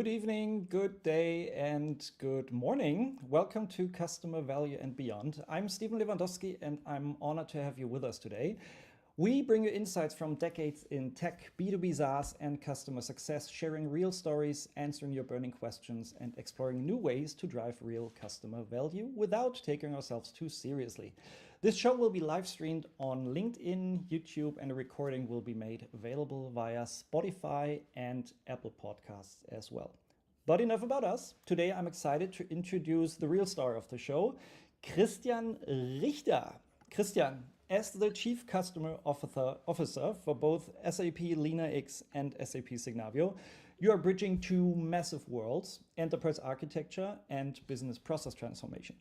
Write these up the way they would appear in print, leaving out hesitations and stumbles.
Good evening, good day, and good morning. Welcome to Customer Value and Beyond. I'm Stephen Lewandowski, and I'm honored to have you with us today. We bring you insights from decades in tech, B2B SaaS, and customer success, sharing real stories, answering your burning questions, and exploring new ways to drive real customer value without taking ourselves too seriously. This show will be live streamed on LinkedIn, YouTube, and a recording will be made available via Spotify and Apple Podcasts as well. But enough about us. Today I'm excited to introduce the real star of the show, Christian Richter. Christian, as the Chief Customer Officer for both SAP LeanIX and SAP Signavio, you are bridging two massive worlds, enterprise architecture and business process transformation.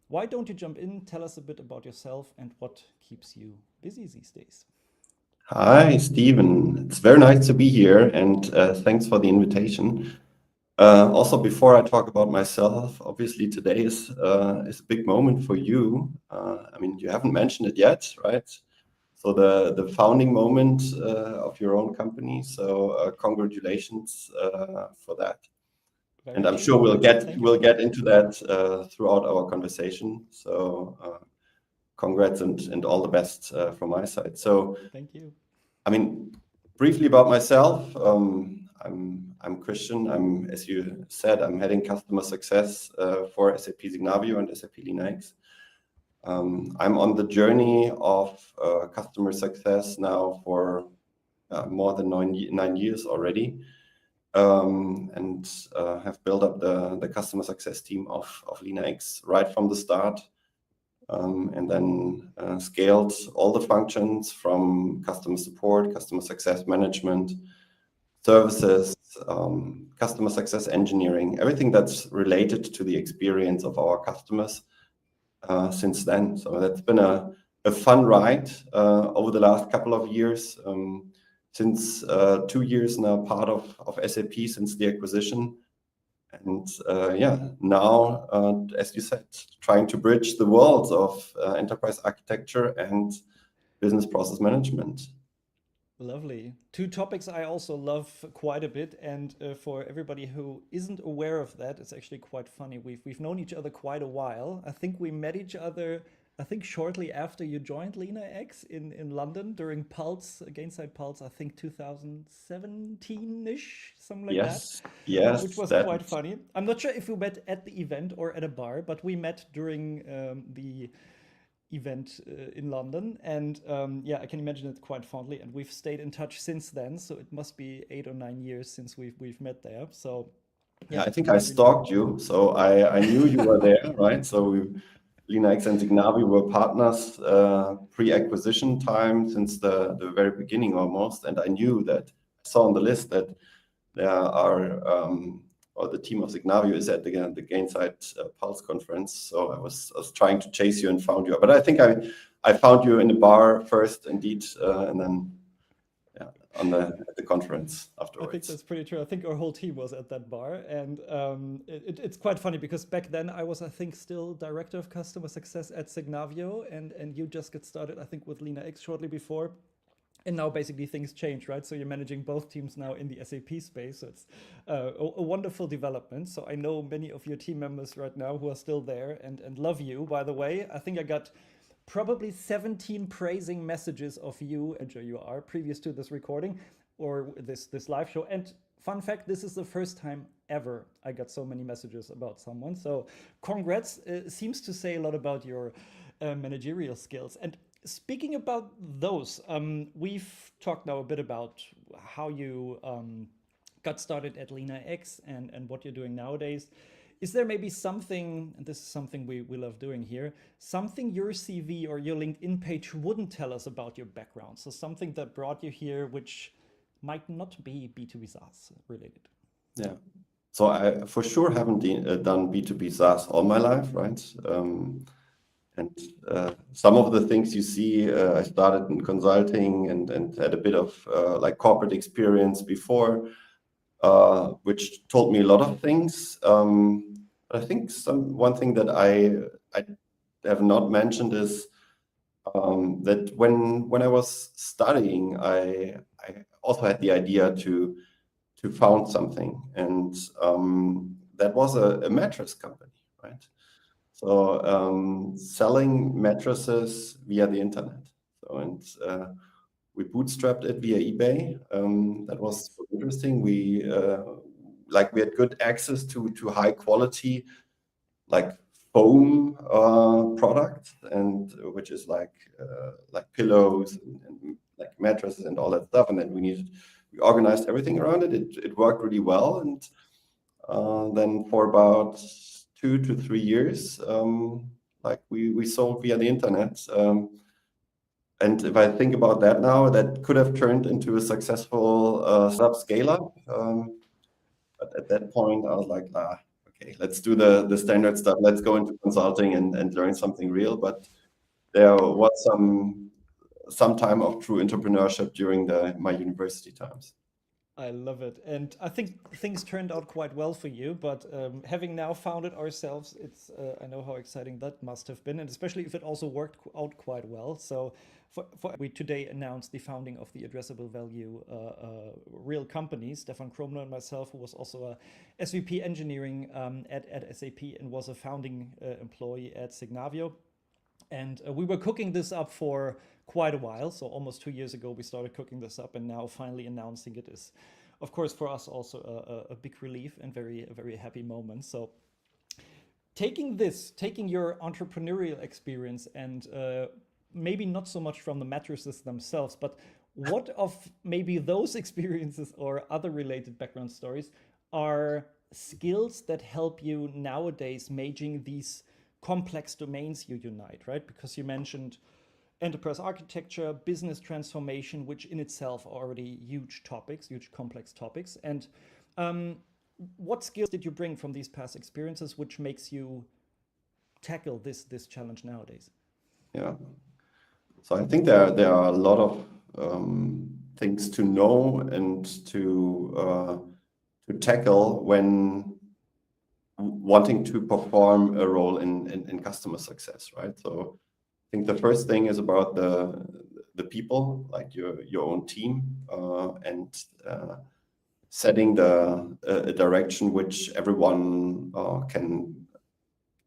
Why don't you jump in, tell us a bit about yourself and what keeps you busy these days? Hi, Stephen. It's very nice to be here, and thanks for the invitation. Also, before I talk about myself, obviously today is a big moment for you. You haven't mentioned it yet, right? So the founding moment of your own company. So congratulations for that. And I'm sure we'll get into that throughout our conversation. So congrats and all the best from my side. So thank you. Briefly about myself. I'm Christian. As you said, I'm heading customer success for SAP Signavio and SAP LeanIX. I'm on the journey of customer success now for more than 9 years already, and have built up the customer success team of LeanIX right from the start, and then scaled all the functions from customer support, customer success management, services, customer success engineering, everything that's related to the experience of our customers since then. So that's been a fun ride over the last couple of years. Since 2 years now, part of SAP since the acquisition. And now, as you said, trying to bridge the worlds of enterprise architecture and business process management. Lovely. Two topics I also love quite a bit, and for everybody who isn't aware of that, it's actually quite funny. We've known each other quite a while. I think we met each other, shortly after you joined LeanIX in London during Pulse, Gainside Pulse, I think 2017-ish, something like that. Yes, which was quite funny. I'm not sure if we met at the event or at a bar, but we met during the event in London, and I can imagine it quite fondly, and we've stayed in touch since then, so it must be 8 or 9 years since we've met there. So I think I stalked you, so I knew you were there, right? So LeanIX and Signavio were partners pre-acquisition time since the very beginning almost, and I knew that, I saw on the list that there are or the team of Signavio is at the Gainside Pulse conference. So I was trying to chase you and found you. But I think I found you in a bar first, indeed, and then at the conference afterwards. I think that's pretty true. I think our whole team was at that bar, and it's quite funny because back then I was, I think, still director of customer success at Signavio, and you just get started, I think, with LeanIX shortly before. And now basically things change, right? So you're managing both teams now in the SAP space. So it's a wonderful development. So I know many of your team members right now who are still there and love you, by the way. I think I got probably 17 praising messages of you and you are previous to this recording or this live show. And fun fact, this is the first time ever I got so many messages about someone. So congrats. Seems to say a lot about your managerial skills. And speaking about those, we've talked now a bit about how you got started at LeanIX and what you're doing nowadays. Is there maybe something, and this is something we love doing here, something your CV or your LinkedIn page wouldn't tell us about your background? So something that brought you here which might not be B2B SaaS related. Yeah. So I for sure haven't done B2B SaaS all my life, right? And some of the things you see, I started in consulting and had a bit of like corporate experience before, which taught me a lot of things. But I think one thing that I have not mentioned is that when I was studying, I also had the idea to found something, and that was a mattress company, right? So selling mattresses via the internet. So and we bootstrapped it via eBay. That was interesting. We had good access to high quality like foam product, and which is like pillows and like mattresses and all that stuff. And then we organized everything around it. It worked really well, and then for about 2 to 3 years, we sold via the internet. And if I think about that now, that could have turned into a successful startup scale up. But at that point, I was like, okay, let's do the standard stuff. Let's go into consulting and learn something real. But there was some time of true entrepreneurship during my university times. I love it. And I think things turned out quite well for you, but having now founded ourselves, I know how exciting that must have been, and especially if it also worked out quite well. So we today announced the founding of the addressable value real company, Stefan Kromner and myself, who was also a SVP engineering at SAP and was a founding employee at Signavio. And we were cooking this up for quite a while. So almost 2 years ago, we started cooking this up, and now finally announcing it is, of course, for us also a big relief and a very happy moment. So taking your entrepreneurial experience and maybe not so much from the mattresses themselves, but what of maybe those experiences or other related background stories are skills that help you nowadays managing these complex domains you unite, right? Because you mentioned enterprise architecture, business transformation, which in itself are already huge complex topics. And what skills did you bring from these past experiences, which makes you tackle this challenge nowadays? Yeah. So I think there are a lot of things to know and to tackle when wanting to perform a role in customer success, right? So I think the first thing is about the people, like your own team, and setting a direction which everyone can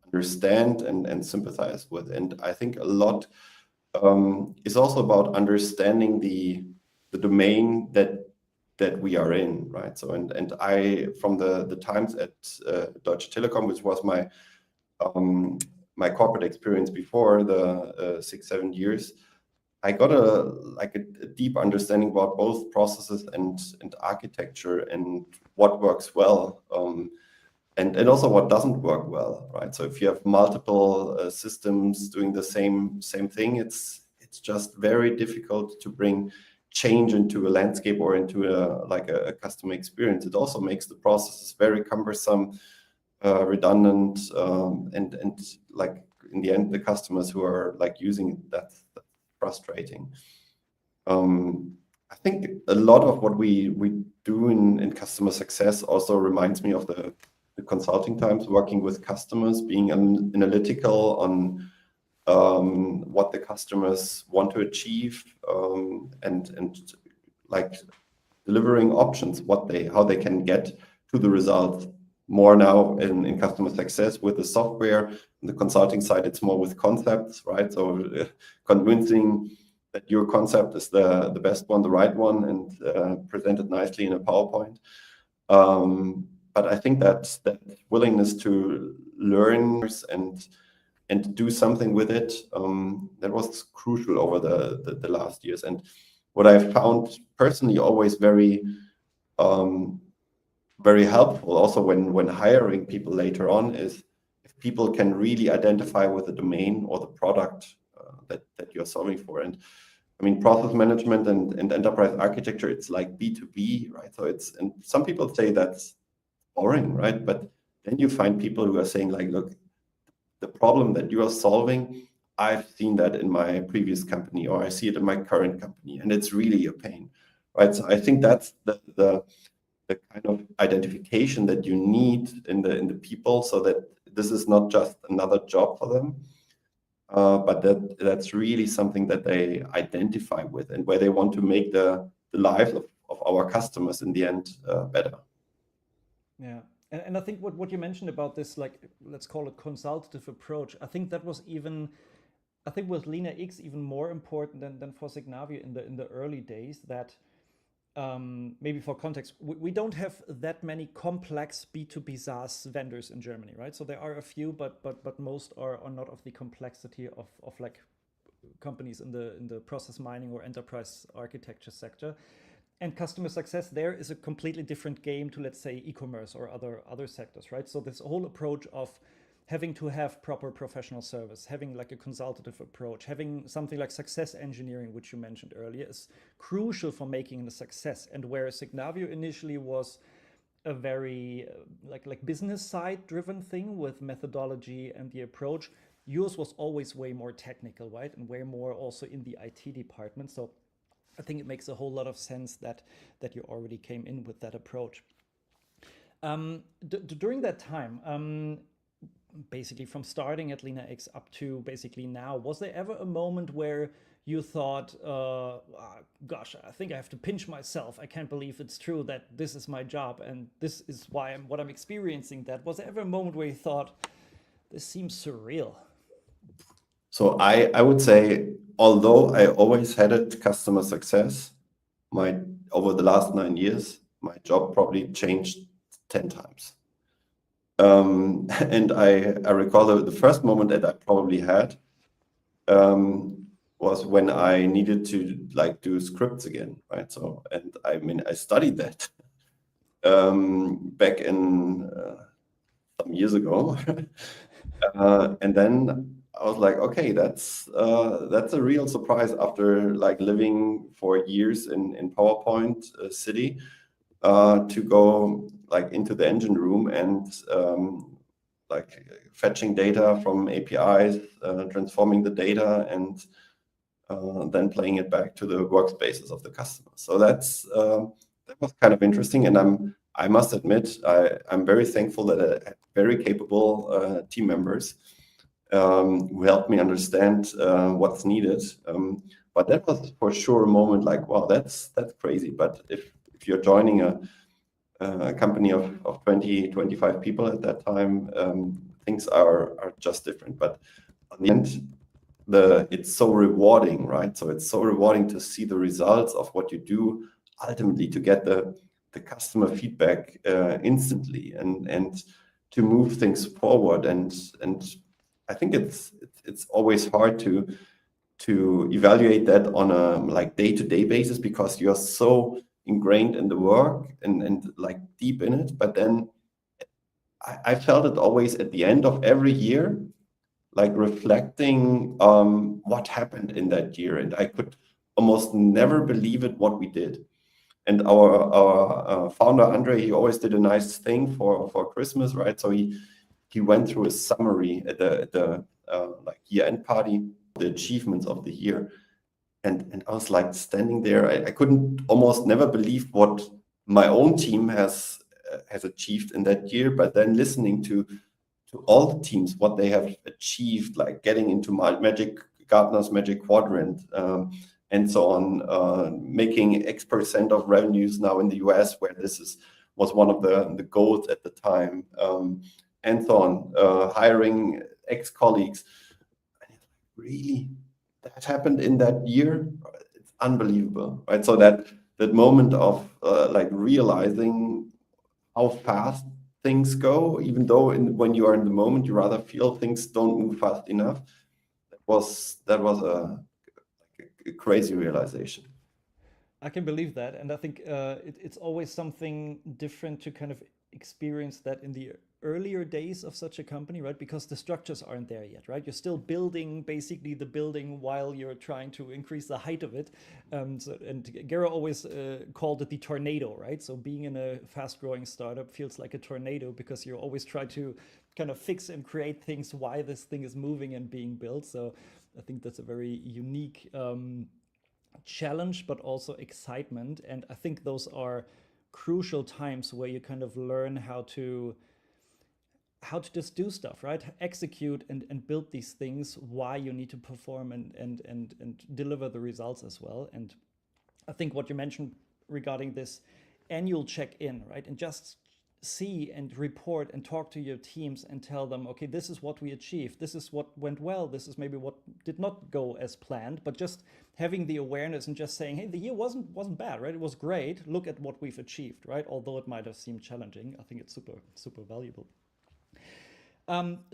understand and sympathize with. And I think a lot is also about understanding the domain that we are in, right? So and I, from the times at Deutsche Telekom, which was my corporate experience before the 6-7 years, I got a deep understanding about both processes and architecture and what works well, and also what doesn't work well, right? So if you have multiple systems doing the same thing, it's just very difficult to bring change into a landscape or into a customer experience. It also makes the processes very cumbersome, redundant, and like in the end, the customers who are like using it, that's frustrating. I think a lot of what we do in customer success also reminds me of the consulting times, working with customers, being analytical on what the customers want to achieve, and like delivering options, how they can get to the result. More now in customer success with the software. On the consulting side, it's more with concepts, right? So convincing that your concept is the best one, the right one, and presented nicely in a PowerPoint. But I think that willingness to learn and do something with it, that was crucial over the last years. And what I found personally always very helpful also when hiring people later on is if people can really identify with the domain or the product that you're solving for. And I mean, process management and enterprise architecture, it's like B2B, right? So and some people say that's boring, right? But then you find people who are saying like, look, the problem that you are solving, I've seen that in my previous company, or I see it in my current company, and it's really a pain, right? So I think that's the kind of identification that you need in the people, so that this is not just another job for them, but that's really something that they identify with and where they want to make the lives of our customers in the end better. Yeah. And I think what you mentioned about this, like, let's call it consultative approach, I think that was even, I think with LeanIX even more important than for Signavio in the early days, that maybe for context, we don't have that many complex B2B SaaS vendors in Germany, right? So there are a few, but most are not of the complexity of like companies in the process mining or enterprise architecture sector. And customer success there is a completely different game to, let's say, e-commerce or other sectors, right? So this whole approach of having to have proper professional service, having like a consultative approach, having something like success engineering, which you mentioned earlier, is crucial for making a success. And whereas Signavio initially was a very like business side driven thing with methodology and the approach, yours was always way more technical, right? And way more also in the IT department. So I think it makes a whole lot of sense that you already came in with that approach. During that time, basically from starting at LeanIX up to basically now, was there ever a moment where you thought, gosh, I think I have to pinch myself. I can't believe it's true that this is my job and this is why what I'm experiencing that. Was there ever a moment where you thought, this seems surreal? So I would say, although I always headed customer success, over the last 9 years, my job probably changed 10 times. And I recall the first moment that I probably had was when I needed to like do scripts again, right? So, and I mean, I studied that back in some years ago. And then I was like, okay, that's a real surprise after like living for years in PowerPoint City to go like into the engine room and like fetching data from APIs, transforming the data, and then playing it back to the workspaces of the customer. So that was kind of interesting, and I must admit I'm very thankful that I had very capable team members who helped me understand what's needed. But that was for sure a moment like, wow, that's crazy. But if you're joining a company of 20, 25 people at that time, things are just different. But in the end, it's so rewarding, right? So it's so rewarding to see the results of what you do, ultimately to get the customer feedback instantly and to move things forward. And I think it's always hard to evaluate that on a like day-to-day basis because you're so ingrained in the work and like deep in it. But then I felt it always at the end of every year, like reflecting what happened in that year. And I could almost never believe it what we did. And our founder, Andre, he always did a nice thing for Christmas, right? So he went through a summary at the like year-end party, the achievements of the year. And I was like standing there. I couldn't almost never believe what my own team has achieved in that year, but then listening to all the teams, what they have achieved, like getting into Gartner's Magic Quadrant, and so on, making X% of revenues now in the US, where was one of the goals at the time, and so on, hiring ex-colleagues. Really, that happened in that year? It's unbelievable, right? So that moment of like realizing how fast things go, even though when you are in the moment, you rather feel things don't move fast enough. That was a crazy realization. I can believe that, and I think it's always something different to kind of experience that in the earlier days of such a company, right? Because the structures aren't there yet, right? You're still building basically the building while you're trying to increase the height of it. And Gero always called it the tornado, right? So being in a fast-growing startup feels like a tornado because you're always trying to kind of fix and create things while this thing is moving and being built. So I think that's a very unique challenge, but also excitement. And I think those are crucial times where you kind of learn how to just do stuff, right? Execute and build these things, why you need to perform and deliver the results as well. And I think what you mentioned regarding this annual check-in, right? And just see and report and talk to your teams and tell them, okay, this is what we achieved, this is what went well, this is maybe what did not go as planned, but just having the awareness and just saying, hey, the year wasn't bad, right? It was great. Look at what we've achieved, right? Although it might have seemed challenging, I think it's super valuable.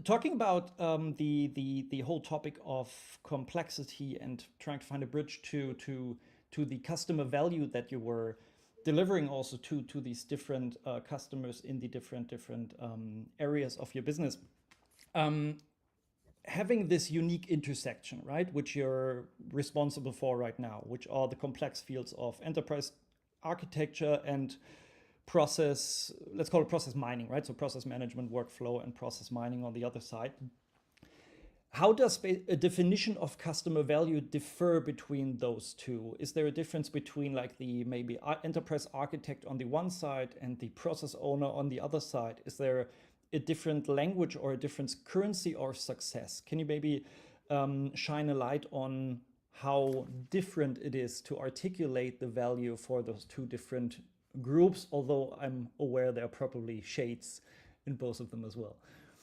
Talking about the whole topic of complexity and trying to find a bridge to the customer value that you were delivering also to these different customers in the different areas of your business. Having this unique intersection, right, which you're responsible for right now, which are the complex fields of enterprise architecture and process, let's call it process mining, right? So process management, workflow, and process mining on the other side. How does a definition of customer value differ between those two? Is there a difference between like the maybe enterprise architect on the one side and the process owner on the other side? Is there a different language or a different currency or success? Can you maybe shine a light on how different it is to articulate the value for those two different groups, although I'm aware there are probably shades in both of them as well?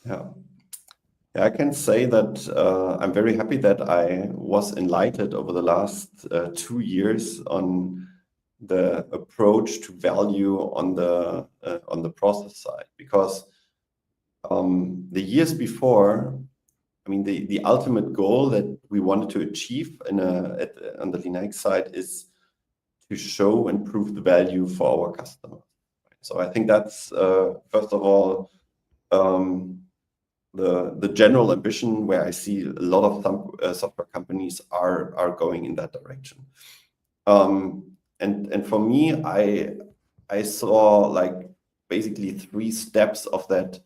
Yeah. I can say that I'm very happy that I was enlightened over the last 2 years on the approach to value on the process side, because the years before, I mean, the ultimate goal that we wanted to achieve on the LeanIX side is to show and prove the value for our customer. So I think that's first of all the general ambition, where I see a lot of software companies are going in that direction. And for me, I saw like basically 3 steps of that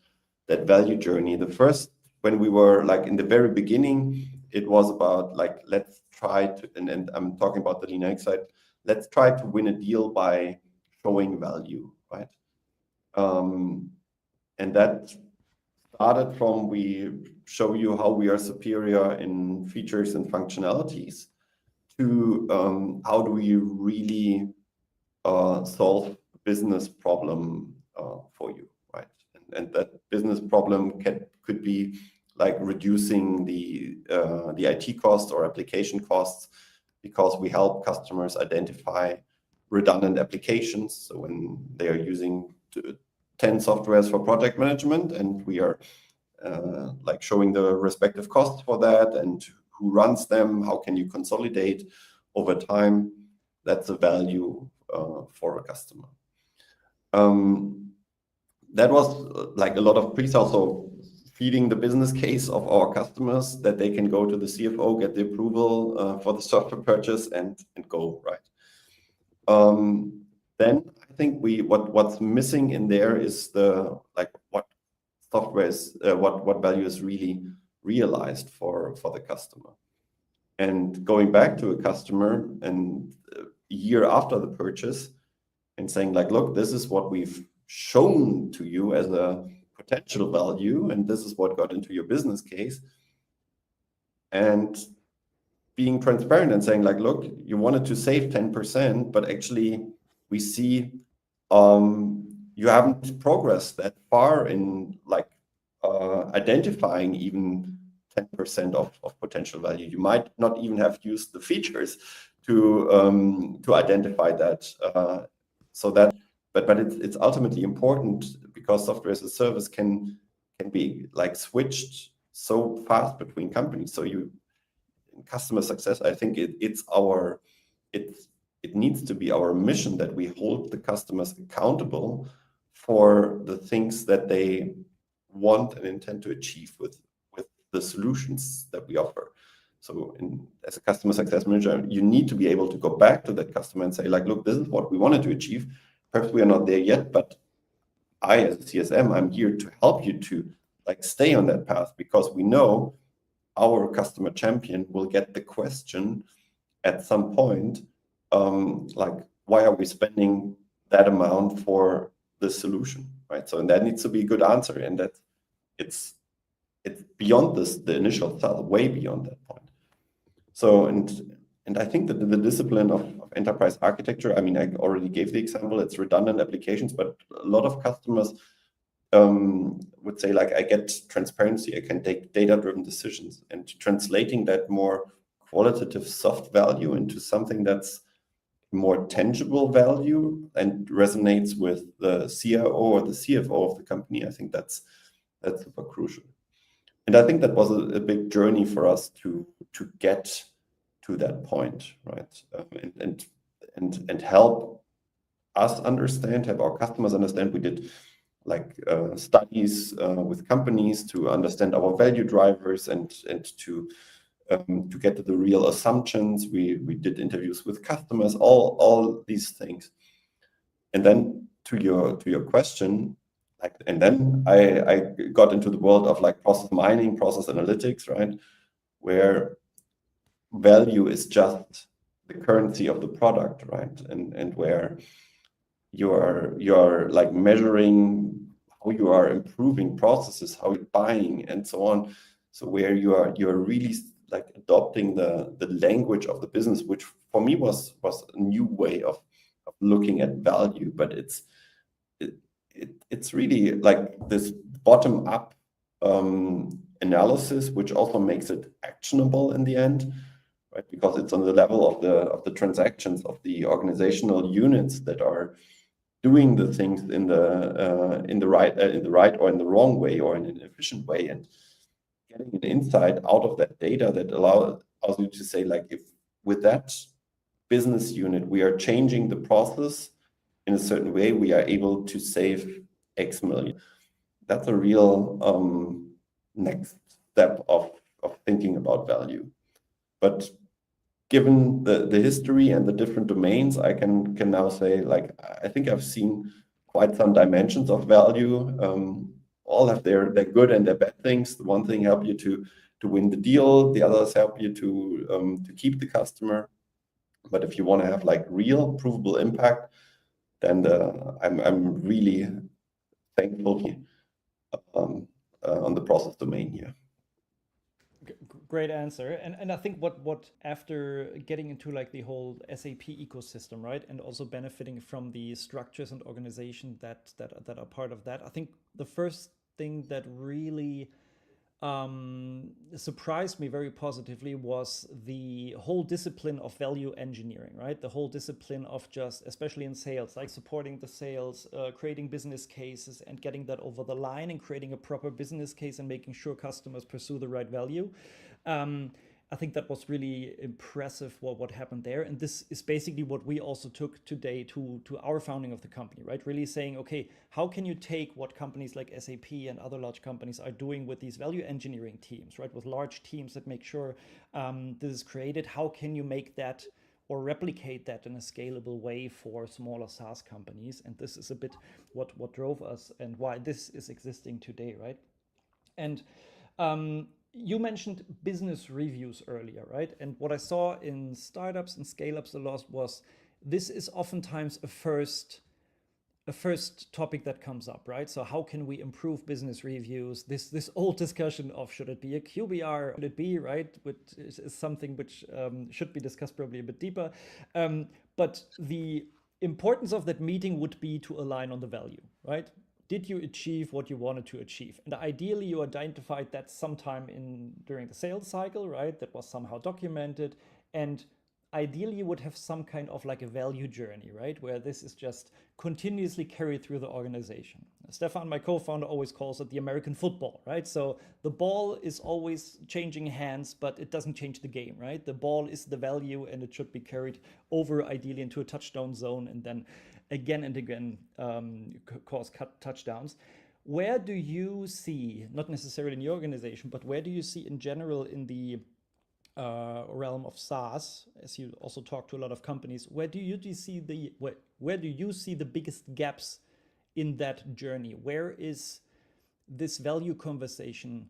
value journey. The first, when we were like in the very beginning, it was about like, let's try to, and I'm talking about the LeanIX side, let's try to win a deal by showing value, right? And that started from, we show you how we are superior in features and functionalities, to how do we really solve a business problem for you, right? And that business problem could be like reducing the IT costs or application costs, because we help customers identify redundant applications. So when they are using 10 softwares for project management, and we are like showing the respective costs for that and who runs them, how can you consolidate over time, that's a value for a customer. That was like a lot of pre-sales, so feeding the business case of our customers, that they can go to the CFO, get the approval for the software purchase and go, right? Then I think what's missing in there is the like what software is, what value is really realized for the customer. And going back to a customer and a year after the purchase and saying like, look, this is what we've shown to you as a potential value, and this is what got into your business case. And being transparent and saying like, look, you wanted to save 10%, but actually we see you haven't progressed that far in like identifying even 10% of potential value. You might not even have used the features to identify that. So that, but it's ultimately important, because software as a service can be like switched so fast between companies. So in customer success, I think it needs to be our mission that we hold the customers accountable for the things that they want and intend to achieve with the solutions that we offer. So as a customer success manager, you need to be able to go back to that customer and say like, look, this is what we wanted to achieve. Perhaps we are not there yet, but I, as a CSM, I'm here to help you to like stay on that path, because we know our customer champion will get the question at some point, like, why are we spending that amount for the solution, right? So, and that needs to be a good answer, and that it's beyond the initial sell, way beyond that point. So, and I think that the discipline of enterprise architecture, I mean, I already gave the example, it's redundant applications, but a lot of customers would say, like, I get transparency, I can take data-driven decisions, and translating that more qualitative soft value into something that's more tangible value and resonates with the CIO or the CFO of the company, I think that's super crucial. And I think that was a big journey for us to get to that point, right? And help us understand, help our customers understand. We did like studies with companies to understand our value drivers and to get to the real assumptions. We did interviews with customers, all these things. And then to your question, like, and then I got into the world of like process mining, process analytics, right? Where value is just the currency of the product, right? And where you're like measuring how you are improving processes, how you're buying, and so on. So where you're really like adopting the language of the business, which for me was a new way of looking at value, but it's really like this bottom up analysis, which also makes it actionable in the end, right? Because it's on the level of the transactions of the organizational units that are doing the things in the right or in the wrong way or in an efficient way, and getting an insight out of that data that allows you to say, like, if with that business unit we are changing the process in a certain way, we are able to save X million. That's a real next step of thinking about value. But given the history and the different domains, I can now say, like, I think I've seen quite some dimensions of value. All have their good and their bad things. The one thing help you to win the deal, the others help you to keep the customer. But if you want to have like real provable impact, then I'm really thankful on the process domain here. Great answer. And I think what after getting into like the whole SAP ecosystem, right, and also benefiting from the structures and organization that are part of that, I think the first thing that really surprised me very positively was the whole discipline of value engineering, right? The whole discipline of just, especially in sales, like supporting the sales, creating business cases and getting that over the line and creating a proper business case and making sure customers pursue the right value. I think that was really impressive what happened there. And this is basically what we also took today to our founding of the company, right? Really saying, okay, how can you take what companies like SAP and other large companies are doing with these value engineering teams, right? With large teams that make sure this is created. How can you make that or replicate that in a scalable way for smaller SaaS companies? And this is a bit what drove us and why this is existing today, right? And you mentioned business reviews earlier, right? And what I saw in startups and scale-ups a lot was this is oftentimes a first topic that comes up, right? So how can we improve business reviews? This old discussion of should it be a QBR, should it be, right? Which is something which should be discussed probably a bit deeper. But the importance of that meeting would be to align on the value, right? Did you achieve what you wanted to achieve? And ideally, you identified that sometime during the sales cycle, right? That was somehow documented. And ideally, you would have some kind of like a value journey, right? Where this is just continuously carried through the organization. Stefan, my co-founder, always calls it the American football, right? So the ball is always changing hands, but it doesn't change the game, right? The ball is the value and it should be carried over ideally into a touchdown zone and then again and again cause touchdowns. Where do you see, not necessarily in your organization, but where do you see in general in the realm of SaaS, as you also talk to a lot of companies, where do you see the biggest gaps in that journey? Where is this value conversation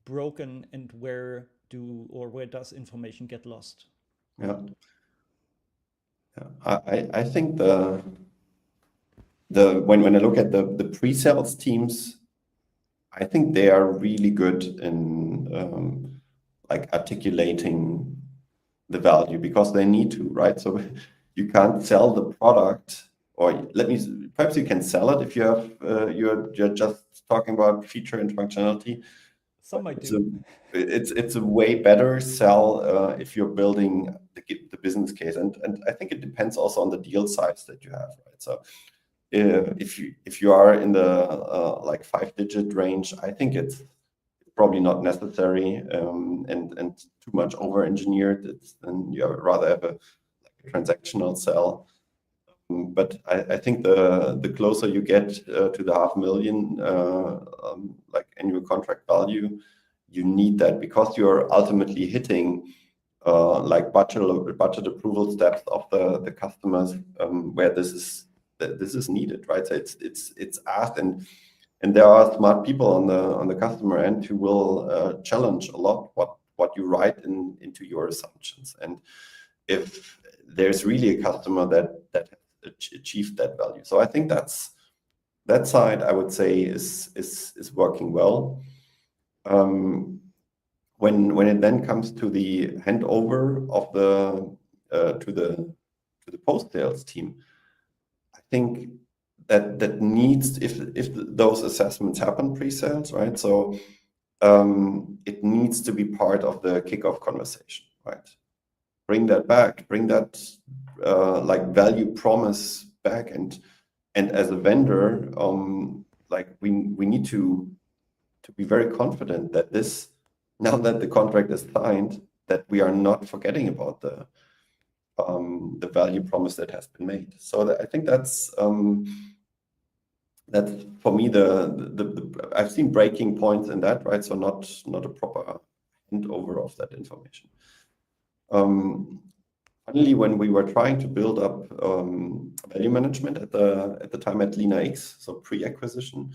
broken, and where does information get lost? Yeah. I think when I look at the pre-sales teams, I think they are really good in like articulating the value because they need to, right? So you can't sell the product, or perhaps you can sell it if you have you're just talking about feature and functionality. Some might do. It's a way better sell if you're building the business case, and I think it depends also on the deal size that you have, right? So if you are in the like 5-digit range, I think it's probably not necessary and too much over engineered. Then you rather have a transactional sell. But I think the closer you get to the 500,000 like annual contract value, you need that because you're ultimately hitting like budget approval steps of the customers where this is needed, right? So it's asked, and there are smart people on the customer end who will challenge a lot what you write into your assumptions, and if there's really a customer that achieved that value. So I think that side, I would say, is working well. When it then comes to the handover of to the post sales team, I think that needs, if those assessments happen pre-sales, right? So it needs to be part of the kickoff conversation, right? Bring that back, bring that like value promise back, and as a vendor, like we need to be very confident that this, now that the contract is signed, that we are not forgetting about the value promise that has been made. So I think that's for me the I've seen breaking points in that, right? So not a proper handover of that information. Finally, when we were trying to build up value management at the time at LeanIX, so pre-acquisition,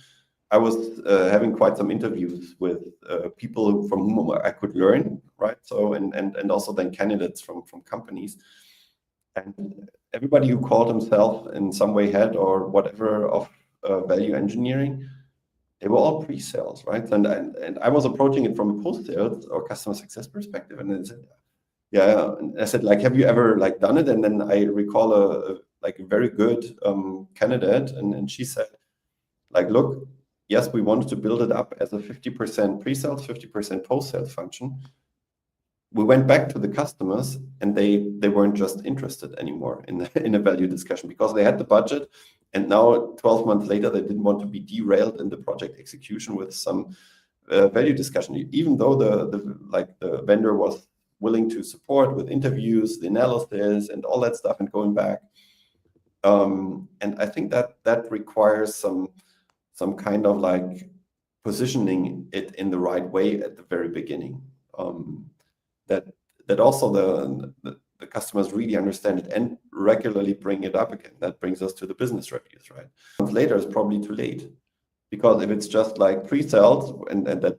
I was having quite some interviews with people from whom I could learn, right? So and also then candidates from companies, and everybody who called himself in some way head or whatever of value engineering, they were all pre-sales, right? And I was approaching it from a post-sales or customer success perspective, and they said, yeah, and I said, like, have you ever like done it? And then I recall a very good candidate, and she said, like, look, yes, we wanted to build it up as a 50% pre-sales, 50% post-sales function. We went back to the customers, and they weren't just interested anymore in a value discussion because they had the budget, and now 12 months later they didn't want to be derailed in the project execution with some value discussion, even though the vendor was willing to support with interviews, the analysis, and all that stuff, and going back. And I think that requires some kind of like positioning it in the right way at the very beginning. That also the customers really understand it and regularly bring it up again. That brings us to the business reviews, right? Months later is probably too late, because if it's just like pre-sales and that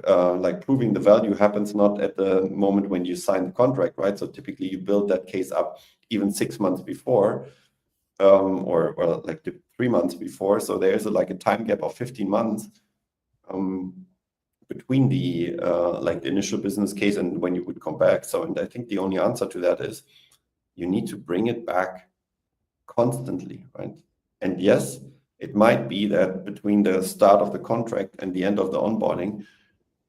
like proving the value happens not at the moment when you sign the contract, right? So typically you build that case up even 6 months before, or like 3 months before. So there's like a time gap of 15 months between the like the initial business case and when you would come back. So, and I think the only answer to that is you need to bring it back constantly, right? And yes, it might be that between the start of the contract and the end of the onboarding,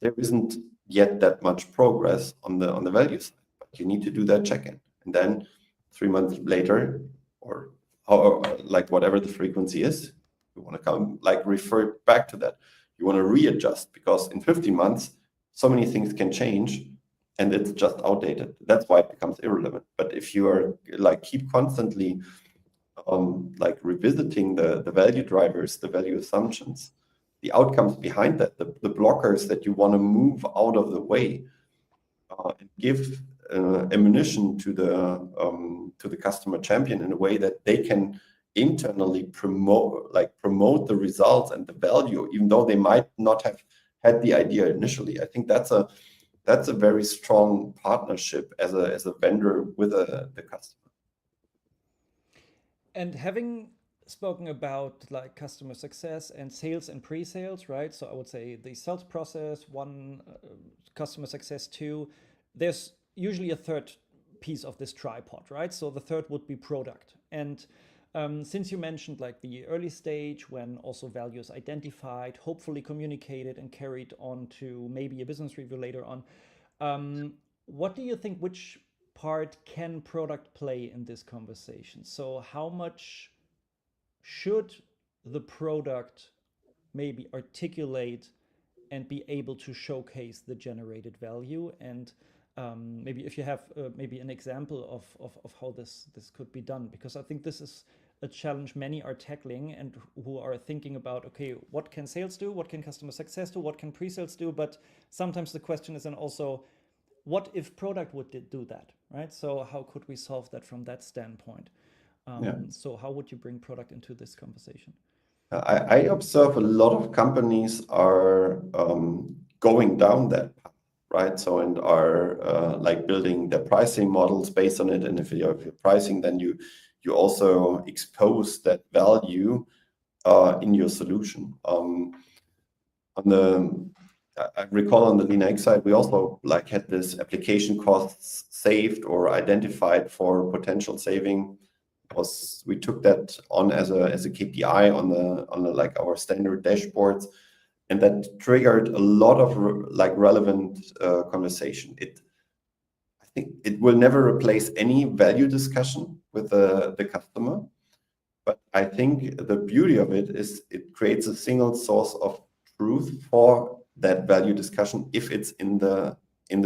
there isn't yet that much progress on the value side, but you need to do that check-in. And then 3 months later, or like whatever the frequency is, you want to come like refer back to that. You want to readjust, because in 15 months, so many things can change and it's just outdated. That's why it becomes irrelevant. But if you are like keep constantly like revisiting the value drivers, the value assumptions, the outcomes behind that, the blockers that you want to move out of the way, and give ammunition to the customer champion in a way that they can internally promote the results and the value, even though they might not have had the idea initially. I think that's a very strong partnership as a vendor with the customer. And having spoken about like customer success and sales and pre-sales, right? So I would say the sales process, one, customer success, two. There's usually a third piece of this tripod, right? So the third would be product. And since you mentioned like the early stage when also value is identified, hopefully communicated and carried on to maybe a business review later on, what do you think, which part can product play in this conversation? So how much should the product maybe articulate and be able to showcase the generated value? And maybe if you have maybe an example of how this could be done, because I think this is a challenge many are tackling and who are thinking about, okay, what can sales do? What can customer success do? What can pre-sales do? But sometimes the question is then also, what if product would do that, right? So how could we solve that from that standpoint? So how would you bring product into this conversation? I observe a lot of companies are going down that path, right? So and are like building their pricing models based on it. And if you're pricing, then you also expose that value in your solution. I recall on the LeanIX side, we also like had this application costs saved or identified for potential saving. We took that on as a KPI on the like our standard dashboards, and that triggered a lot of relevant conversation. I think it will never replace any value discussion with the customer, but I think the beauty of it is it creates a single source of truth for that value discussion if it's in the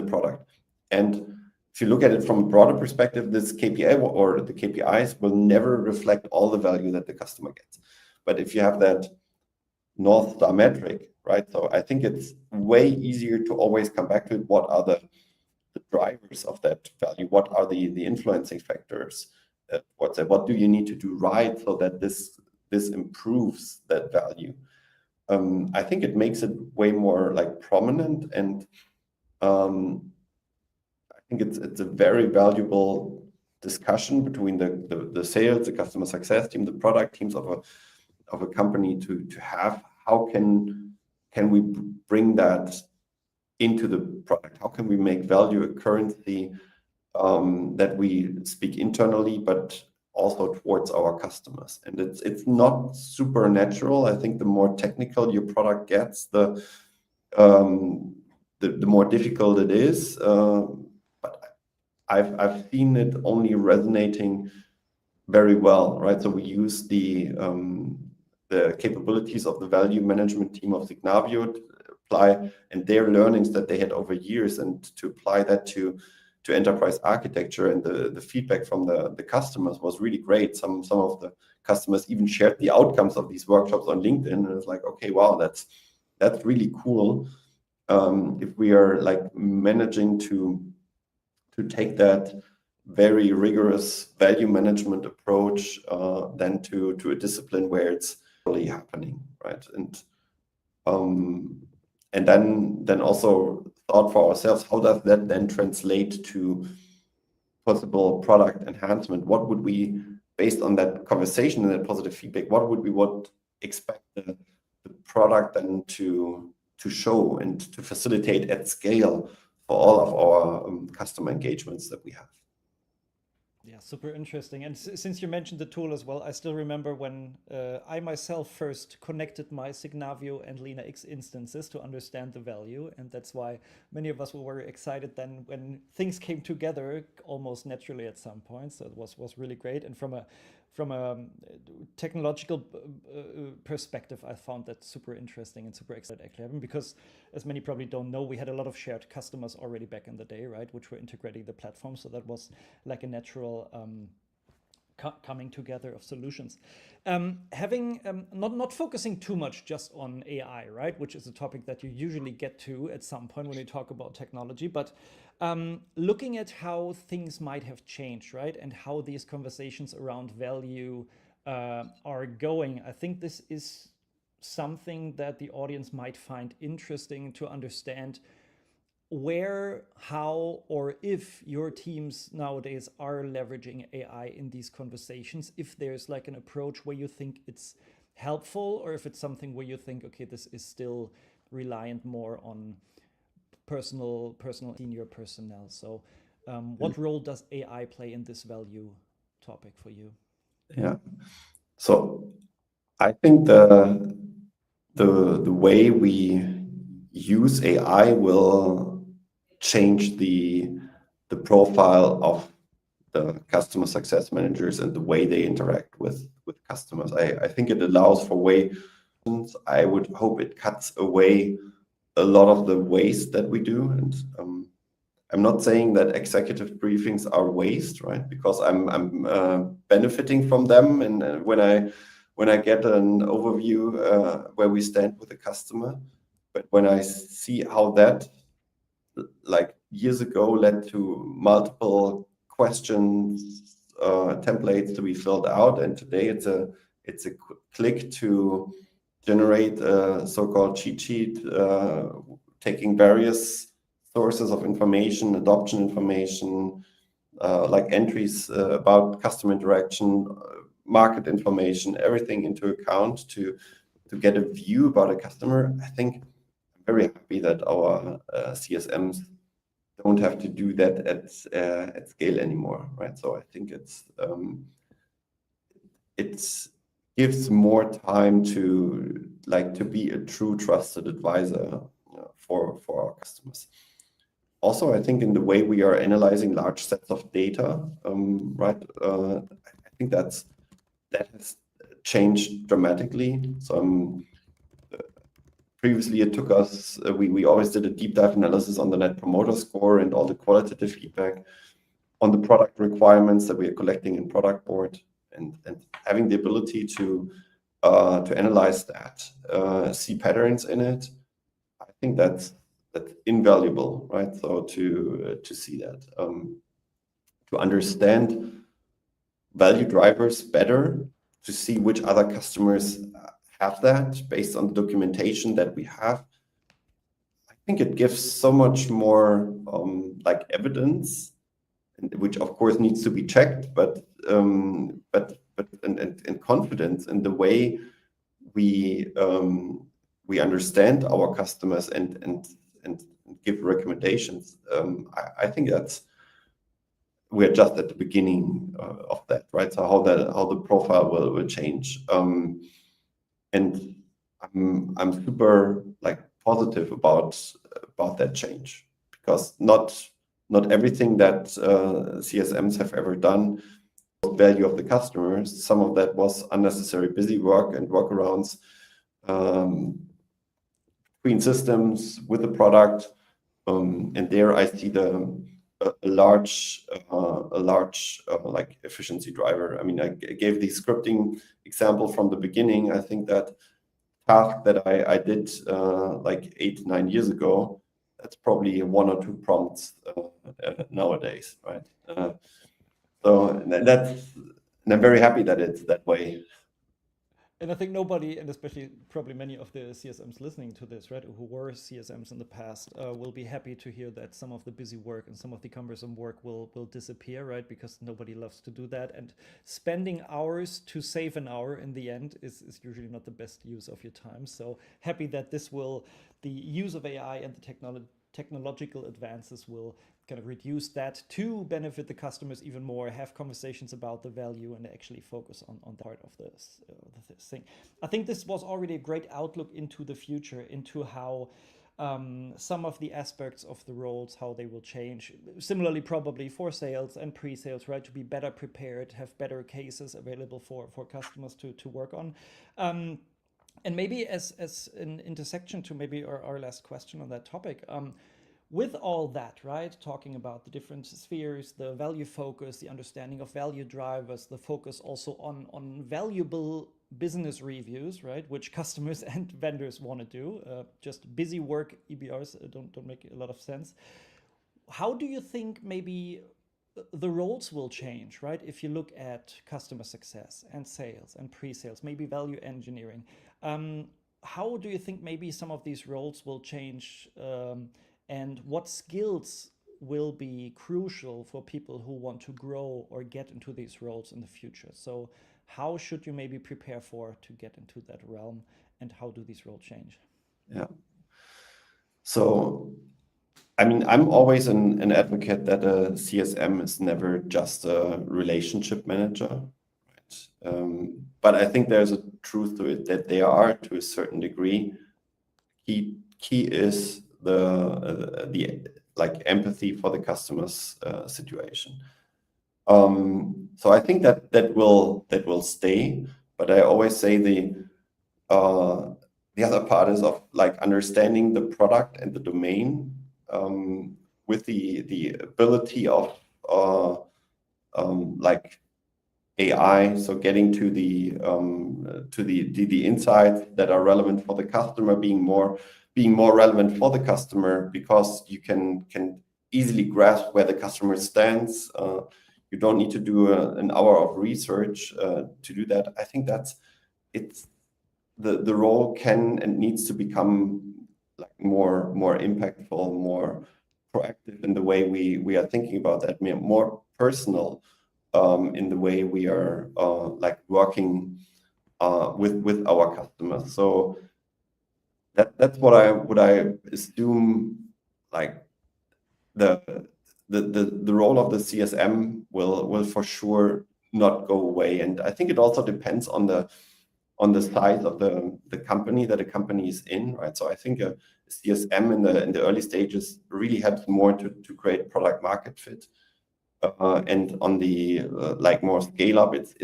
product. And if you look at it from a broader perspective, this KPI or the KPIs will never reflect all the value that the customer gets. But if you have that North Star metric, right? So I think it's way easier to always come back to it. What are the drivers of that value? What are the influencing factors? What do you need to do right so that this improves that value? I think it makes it way more like prominent, and I think it's a very valuable discussion between the sales, the customer success team, the product teams of a company to have. How can we bring that into the product? How can we make value a currency that we speak internally, but also towards our customers? And it's not supernatural. I think the more technical your product gets, the more difficult it is. But I've seen it only resonating very well, right? So we use the capabilities of the value management team of Signavio to apply, and their learnings that they had over years, and to apply that to enterprise architecture. And the feedback from the customers was really great. Some of the customers even shared the outcomes of these workshops on LinkedIn, and it's like, okay, wow, that's really cool. If we are like managing to take that very rigorous value management approach then to a discipline where it's really happening, right? And then also thought for ourselves, how does that then translate to possible product enhancement? What would we, based on that conversation and that positive feedback, what would we expect the product then to show and to facilitate at scale for all of our customer engagements that we have? Yeah, super interesting. And since you mentioned the tool as well, I still remember when I myself first connected my Signavio and LeanIX instances to understand the value. And that's why many of us were very excited then when things came together almost naturally at some point. So it was really great. And from a technological perspective, I found that super interesting and super exciting, actually, because as many probably don't know, we had a lot of shared customers already back in the day, right, which were integrating the platform. So that was like a natural coming together of solutions. Having not focusing too much just on AI, right, which is a topic that you usually get to at some point when you talk about technology, but looking at how things might have changed, right, and how these conversations around value are going. I think this is something that the audience might find interesting to understand where, how, or if your teams nowadays are leveraging AI in these conversations, if there's like an approach where you think it's helpful, or if it's something where you think, okay, this is still reliant more on personal senior personnel. So What role does AI play in this value topic for you? Yeah. So I think the way we use AI will change the profile of the customer success managers and the way they interact with customers. I think it allows for way. I would hope it cuts away a lot of the waste that we do. And I'm not saying that executive briefings are waste, right? Because I'm benefiting from them, and when I get an overview where we stand with the customer, but when I see how that, like years ago, led to multiple questions, templates to be filled out, and today it's a click to generate a so-called cheat sheet, taking various sources of information, adoption information, like entries about customer interaction, market information, everything into account to get a view about a customer. I think I'm very happy that our CSMs don't have to do that at scale anymore, right? So I think it gives more time to be a true trusted advisor for our customers. Also, I think in the way we are analyzing large sets of data, right? I think that has changed dramatically. So previously, it took us. We always did a deep dive analysis on the Net Promoter Score and all the qualitative feedback on the product requirements that we are collecting in product board, and having the ability to analyze that, see patterns in it. I think that's invaluable, right? So to see that, to understand value drivers better, to see which other customers have that based on the documentation that we have. I think it gives so much more like evidence, which of course needs to be checked, but confidence in the way we understand our customers and give recommendations. I think we're just at the beginning of that, right? So how the profile will change, and I'm super positive about that change, because not everything that CSMs have ever done value of the customers. Some of that was unnecessary busy work and workarounds between systems with the product, and there I see a large like efficiency driver. I mean, I gave the scripting example from the beginning. I think that task that I did like 8-9 years ago, that's probably 1 or 2 prompts nowadays, right? So and I'm very happy that it's that way. And I think nobody, and especially probably many of the CSMs listening to this, right, who were CSMs in the past, will be happy to hear that some of the busy work and some of the cumbersome work will disappear, right? Because nobody loves to do that. And spending hours to save an hour in the end is usually not the best use of your time. So happy that the use of AI and the technological advances will kind of reduce that to benefit the customers even more, have conversations about the value, and actually focus on the part of this thing. I think this was already a great outlook into the future, into how some of the aspects of the roles, how they will change. Similarly, probably for sales and pre-sales, right, to be better prepared, have better cases available for customers to work on. And maybe as an intersection to maybe our last question on that topic, with all that, right, talking about the different spheres, the value focus, the understanding of value drivers, the focus also on valuable business reviews, right, which customers and vendors want to do. Just busy work EBRs don't make a lot of sense. How do you think maybe the roles will change, right? If you look at customer success and sales and pre-sales, maybe value engineering, how do you think maybe some of these roles will change? And what skills will be crucial for people who want to grow or get into these roles in the future? So how should you maybe prepare to get into that realm, and how do these roles change? Yeah. So I mean, I'm always an advocate that a CSM is never just a relationship manager, right? But I think there's a truth to it that they are to a certain degree. Key is the like empathy for the customer's situation. So I think that will stay. But I always say the other part is of like understanding the product and the domain with the ability of like AI, so getting to the insights that are relevant for the customer, being more relevant for the customer, because you can easily grasp where the customer stands. You don't need to do an hour of research to do that. I think it's the role can and needs to become like more impactful, more proactive in the way we are thinking about that, more personal in the way we are like working with our customers. So that's what I assume, like the role of the CSM will for sure not go away. And I think it also depends on the size of the company that a company is in, right? So I think a CSM in the early stages really helps more to create product market fit. And on the like more scale up, it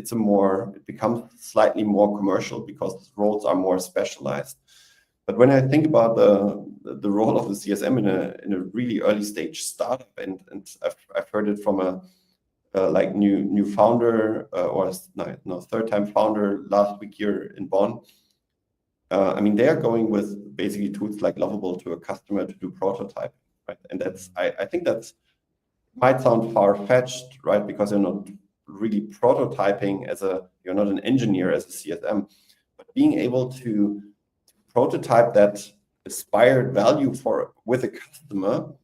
becomes slightly more commercial because roles are more specialized. But when I think about the role of the CSM in a really early stage startup, and I've heard it from a like new founder or third time founder last week here in Bonn. I mean, they are going with basically tools like Lovable to a customer to do prototype, right? And I think that's might sound far-fetched, right? Because you're not really prototyping you're not an engineer as a CSM, but being able to prototype that aspired value with a customer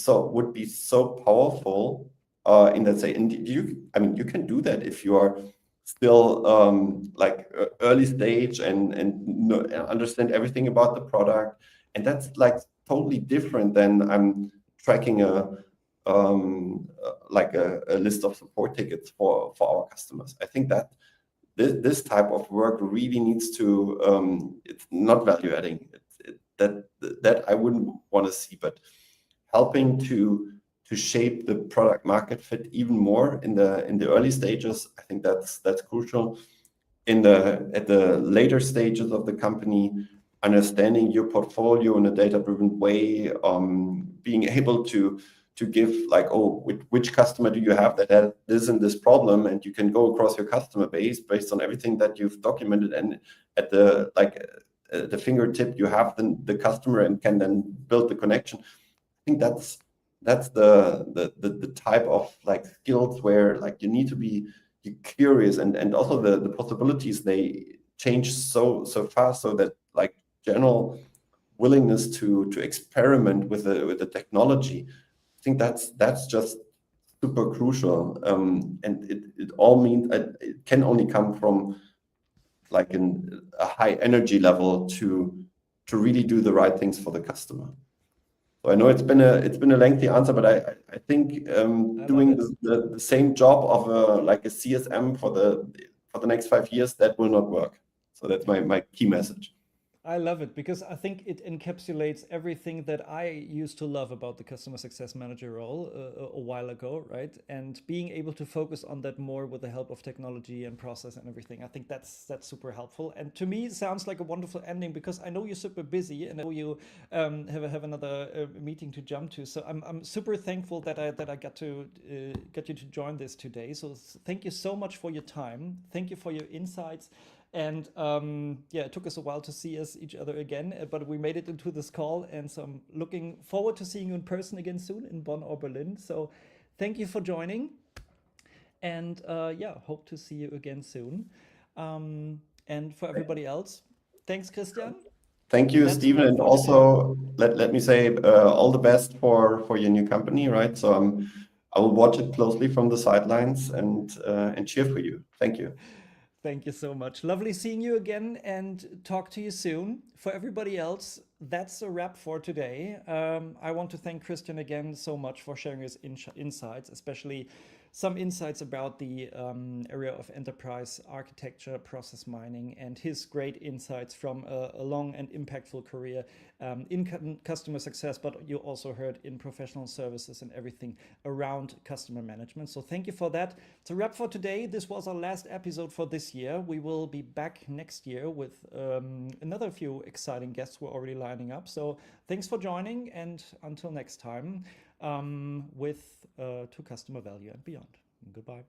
would be so powerful in that say, and I mean, you can do that if you are still like early stage and understand everything about the product, and that's like totally different than I'm tracking like a list of support tickets for our customers. I think that this type of work really needs to it's not value adding, that I wouldn't want to see, but helping to shape the product market fit even more in the early stages. I think that's crucial. At the later stages of the company, understanding your portfolio in a data-driven way, being able to give like, oh, which customer do you have that has this and this problem, and you can go across your customer base based on everything that you've documented, and at the fingertip you have the customer and can then build the connection. I think that's the type of like skills where like you need to be curious, and also the possibilities, they change so fast, so that like general willingness to experiment with the technology. I think that's just super crucial, and it all means it can only come from like a high energy level to really do the right things for the customer. So I know it's been a lengthy answer, but I think doing the same job of like a CSM for the next 5 years, that will not work. So that's my key message. I love it because I think it encapsulates everything that I used to love about the customer success manager role a while ago, right? And being able to focus on that more with the help of technology and process and everything, I think that's super helpful. And to me, it sounds like a wonderful ending because I know you're super busy and I know you have another meeting to jump to. So I'm super thankful that I got to get you to join this today. So thank you so much for your time. Thank you for your insights. And yeah, it took us a while to see each other again, but we made it into this call. And so I'm looking forward to seeing you in person again soon in Bonn or Berlin. So thank you for joining. And yeah, hope to see you again soon. And for everybody else, thanks, Christian. Thank you, That's Stephen. all And for also let me say all the best for your new company, right? So I will watch it closely from the sidelines and cheer for you. Thank you. Thank you so much. Lovely seeing you again and talk to you soon. For everybody else, that's a wrap for today. I want to thank Christian again so much for sharing his insights, especially some insights about the area of enterprise architecture, process mining, and his great insights from a long and impactful career in customer success, but you also heard in professional services and everything around customer management. So thank you for that. It's a wrap for today. This was our last episode for this year. We will be back next year with another few exciting guests we're already lining up. So thanks for joining, and until next time, with to customer value and beyond. Goodbye.